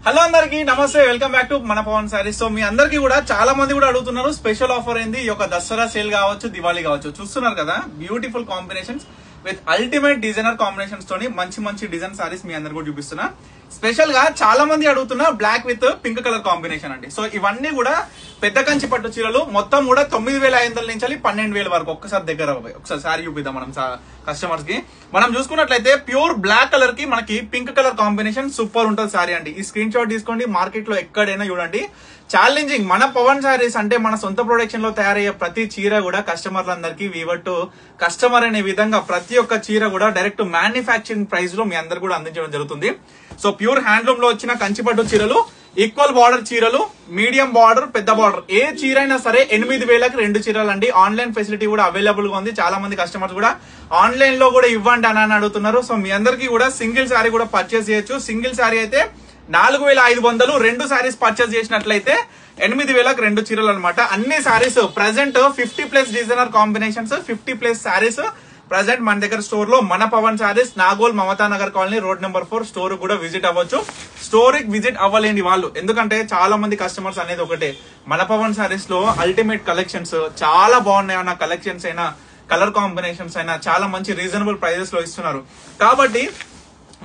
Hello అందరికి నమస్తే, welcome back to మన పవన్ సారీస్. సో మీ అందరికి కూడా చాలా మంది కూడా అడుగుతున్నారు స్పెషల్ ఆఫర్ ఏంది, ఈ యొక్క దసరా సేల్ కావచ్చు, దివాళీ కావచ్చు. చూస్తున్నారు కదా beautiful combinations with ultimate designer combinations తోని మంచి మంచి డిజైన్ సారీస్ మీ అందరు కూడా చూపిస్తున్నా. స్పెషల్ గా చాలా మంది అడుగుతున్నా black with pink colour combination అండి. సో ఇవన్నీ కూడా పెద్ద కంచి పట్టు చీరలు, మొత్తం కూడా 9,500 నుంచి 12,000 వరకు. ఒక్కసారి దగ్గర ఒకసారి సారీ చూపిద్దాం మనం కస్టమర్స్ కి. మనం చూసుకున్నట్లయితే ప్యూర్ బ్లాక్ కలర్ కి మనకి పింక్ కలర్ కాంబినేషన్ సూపర్ ఉంటుంది సారీ అండి. ఈ స్క్రీన్ షాట్ తీసుకోండి, మార్కెట్ లో ఎక్కడైనా చూడండి. ఛాలెంజింగ్ మన పవన్ సారీస్ అంటే మన సొంత ప్రొడక్షన్ లో తయారయ్యే ప్రతి చీర కూడా కస్టమర్లందరికీ వీవర్ టు కస్టమర్ అనే విధంగా ప్రతి ఒక్క చీర కూడా డైరెక్ట్ మ్యానుఫ్యాక్చరింగ్ ప్రైస్ లో మీ అందరు కూడా అందించడం జరుగుతుంది. సో ప్యూర్ హ్యాండ్లూమ్ లో వచ్చిన కంచిపట్టు చీరలు, ఈక్వల్ బార్డర్ చీరలు, మీడియం బార్డర్, పెద్ద బార్డర్, ఏ చీర అయినా సరే 8,000కి 2 చీరలు అండి. ఆన్లైన్ ఫెసిలిటీ కూడా అవైలబుల్ గా ఉంది. చాలా మంది కస్టమర్స్ కూడా ఆన్లైన్ లో కూడా ఇవ్వండి అని అడుగుతున్నారు. సో మీ అందరికీ కూడా సింగిల్ శారీ కూడా పర్చేస్ చేయొచ్చు. సింగిల్ శారీ అయితే 4,500, 2 శారీస్ పర్చేస్ చేసినట్లయితే 8,000కి 2 చీరలు అనమాట. అన్ని sarees present 50+ designer combinations, 50+ sarees present మన దగ్గర స్టోర్ లో మన Pavan sarees, Nagole Mamata Nagar colony, road number 4 store కూడా విజిట్ అవ్వచ్చు. స్టోర్ కి విజిట్ అవ్వలేని వాళ్ళు, ఎందుకంటే చాలా మంది కస్టమర్స్ అనేది ఒకటే, మన పవన్ సారీస్ లో అల్టిమేట్ కలెక్షన్స్ చాలా బాగున్నాయి అన్న కలెక్షన్స్ అయినా, కలర్ కాంబినేషన్స్ అయినా చాలా మంచి రీజనబుల్ ప్రైజెస్ లో ఇస్తున్నారు. కాబట్టి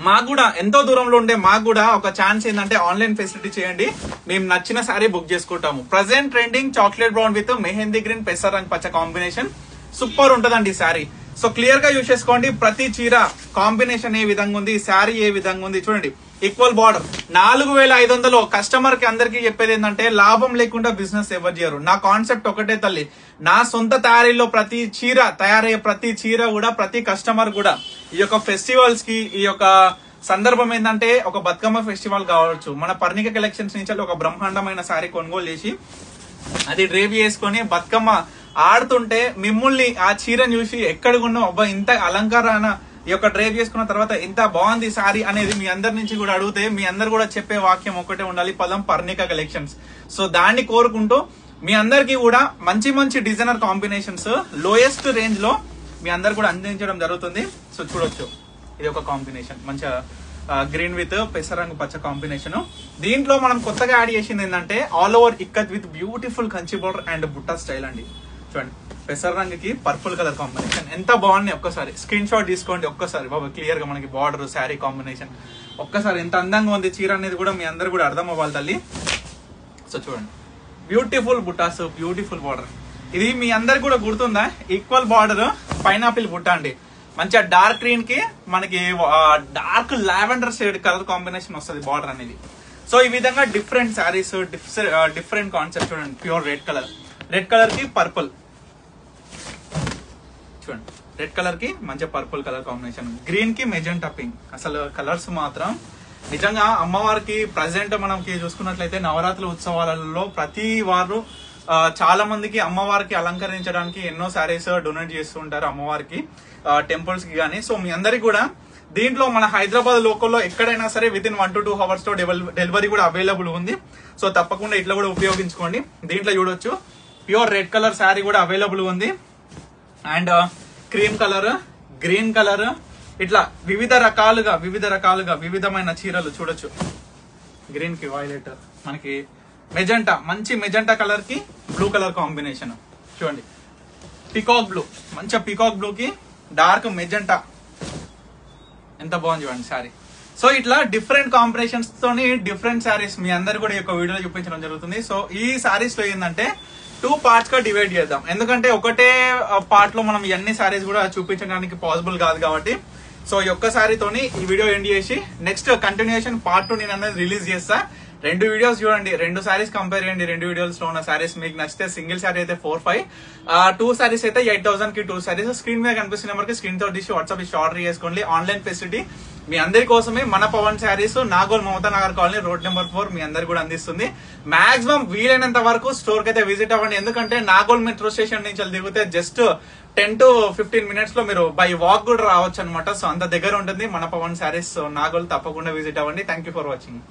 మాకు కూడా ఎంతో దూరంలో ఉండే మాకు కూడా ఒక ఛాన్స్ ఏంటంటే ఆన్లైన్ ఫెసిలిటీ చేయండి, మేము నచ్చిన సారీ బుక్ చేసుకుంటాము. Present trending chocolate brown with mehndi green పెసర్ రంగ్ పచ్చ కాంబినేషన్ సూపర్ ఉంటదండి ఈ సారీ. సో క్లియర్ గా యూజ్ చేసుకోండి. ప్రతి చీర కాంబినేషన్ ఏ విధంగా ఉంది, శారీ ఏ విధంగా ఉంది చూడండి. Equal border 4,500. కస్టమర్ కి అందరికి చెప్పేది ఏంటంటే లాభం లేకుండా బిజినెస్ ఎవరు చేయరు. నా కాన్సెప్ట్ ఒకటే తల్లి, నా సొంత తయారీలో ప్రతి చీర తయారయ్యే ప్రతి చీర కూడా ప్రతి కస్టమర్ కూడా ఈ యొక్క ఫెస్టివల్స్ కి, ఈ యొక్క సందర్భం ఏంటంటే ఒక బతుకమ్మ ఫెస్టివల్ కావచ్చు, మన పర్ణిక కలెక్షన్స్ నుంచి ఒక బ్రహ్మాండమైన శారీ కొనుగోలు చేసి అది డ్రేప్ చేసుకొని బతుకమ్మ ఆడుతుంటే మిమ్మల్ని ఆ చీరను చూసి ఎక్కడికున్నా అబ్బా ఇంత అలంకారాన ఈ యొక్క డ్రైవ్ చేసుకున్న తర్వాత ఎంత బాగుంది సారీ అనేది మీ అందరి నుంచి కూడా అడిగితే మీ అందరు కూడా చెప్పే వాక్యం ఒకటే ఉండాలి, పదం పర్ణిక కలెక్షన్స్. సో దాన్ని కోరుకుంటూ మీ అందరికి కూడా మంచి మంచి డిజైనర్ కాంబినేషన్స్ లోయెస్ట్ రేంజ్ లో మీ అందరు కూడా అందించడం జరుగుతుంది. సో చూడొచ్చు, ఇది ఒక కాంబినేషన్ మంచిగా గ్రీన్ విత్ పెసరంగు పచ్చ కాంబినేషన్. దీంట్లో మనం కొత్తగా యాడ్ చేసింది ఏంటంటే all over ikat with beautiful Kanchi border and బుట్టా స్టైల్ అండి. చూడండి, పెసర్ రంగుకి పర్పుల్ కలర్ కాంబినేషన్ ఎంత బాగుంది. ఒక్కసారి స్క్రీన్ షాట్ తీసుకోండి, ఒక్కసారి బాబా క్లియర్ గా మనకి బార్డర్ శారీ కాంబినేషన్ ఒక్కసారి ఎంత అందంగా ఉంది చీర అనేది కూడా మీ అందరు కూడా అర్థం అవ్వాలి తల్లి. సో చూడండి, బ్యూటిఫుల్ బుట్టాస్, బ్యూటిఫుల్ బార్డర్. ఇది మీ అందరికి కూడా గుర్తుందా, ఈక్వల్ బార్డర్ పైనాపిల్ బుట్ట అండి. మంచిగా డార్క్ గ్రీన్ కి మనకి dark lavender shade colour combination వస్తుంది బార్డర్ అనేది. సో ఈ విధంగా డిఫరెంట్ శారీస్, డిఫరెంట్ కాన్సెప్ట్. చూడండి, pure red colour, red colour కి పర్పుల్, చూడండి రెడ్ కలర్ కి మంచి పర్పుల్ కలర్ కాంబినేషన్, గ్రీన్ కి మెజెంటా పింక్. అసలు కలర్స్ మాత్రం నిజంగా అమ్మవారికి ప్రజెంట్ మనకి చూసుకున్నట్లయితే నవరాత్రుల ఉత్సవాలలో ప్రతి వారు చాలా మందికి అమ్మవారికి అలంకరించడానికి ఎన్నో శారీస్ డొనేట్ చేస్తూ ఉంటారు అమ్మవారికి టెంపుల్స్ కి గానీ. సో మీ అందరికి కూడా దీంట్లో మన హైదరాబాద్ లోకల్లో ఎక్కడైనా సరే విత్ ఇన్ 1 to 2 hours లో డెలివరీ కూడా అవైలబుల్ ఉంది. సో తప్పకుండా ఇట్లా కూడా ఉపయోగించుకోండి. దీంట్లో చూడొచ్చు ప్యూర్ రెడ్ కలర్ శారీ కూడా అవైలబుల్ ఉంది, and cream colour, green colour, ఇట్లా వివిధ రకాలుగా వివిధమైన చీరలు చూడొచ్చు. గ్రీన్ కి వైలెట్, మనకి మెజెంటా, మంచి మెజెంటా కలర్ కి బ్లూ కలర్ కాంబినేషన్. చూడండి పికాక్ బ్లూ, మంచిగా పికాక్ బ్లూ కి డార్క్ మెజెంటా, ఎంత బాగుంది చూడండి శారీ. సో ఇట్లా డిఫరెంట్ కాంబినేషన్స్ తోని డిఫరెంట్ శారీస్ మీ అందరు కూడా ఈ యొక్క వీడియోలో చూపించడం జరుగుతుంది. సో ఈ శారీస్ లో ఏంటంటే 2 parts గా డివైడ్ చేద్దాం, ఎందుకంటే ఒకటే పార్ట్ లో మనం అన్ని శారీస్ కూడా చూపించడానికి పాసిబుల్ కాదు కాబట్టి. సో ఈ ఒక్క శారీతోని ఈ వీడియో ఎండ్ చేసి నెక్స్ట్ కంటిన్యూషన్ పార్ట్ 2 నేను అనేది రిలీజ్ చేస్తా. 2 వీడియోస్ చూడండి, 2 శారీస్ కంపేర్ చేయండి. 2 వీడియోస్ లో ఉన్న శారీస్ మీకు నచ్చితే సింగిల్ శారీ అయితే 4,500, 2 శారీస్ అయితే 8,000 కి 2 శారీస్. స్క్రీన్ మీద కనిపిస్తున్న నెంబర్ కి స్క్రీన్ తో తీసి వాట్సాప్ ఇచ్చి ఆర్డర్ చేసుకోండి. ఆన్లైన్ ఫెసిలిటీ మీ అందరి కోసమే మన Pavan sarees, Nagole Mamata Nagar colony, road number 4 మీ అందరు కూడా అందిస్తుంది. మాక్సిమం వీలైనంత వరకు స్టోర్ కి అయితే విజిట్ అవ్వండి, ఎందుకంటే నాగోల్ మెట్రో స్టేషన్ నుంచి దిగితే జస్ట్ 10 to 15 minutes లో మీరు బై వాక్ కూడా రావచ్చు అనమాట. సో అంత దగ్గర ఉంటుంది మన పవన్ శారీస్ నాగోల్. తప్పకుండా విజిట్ అవ్వండి. Thank you for watching.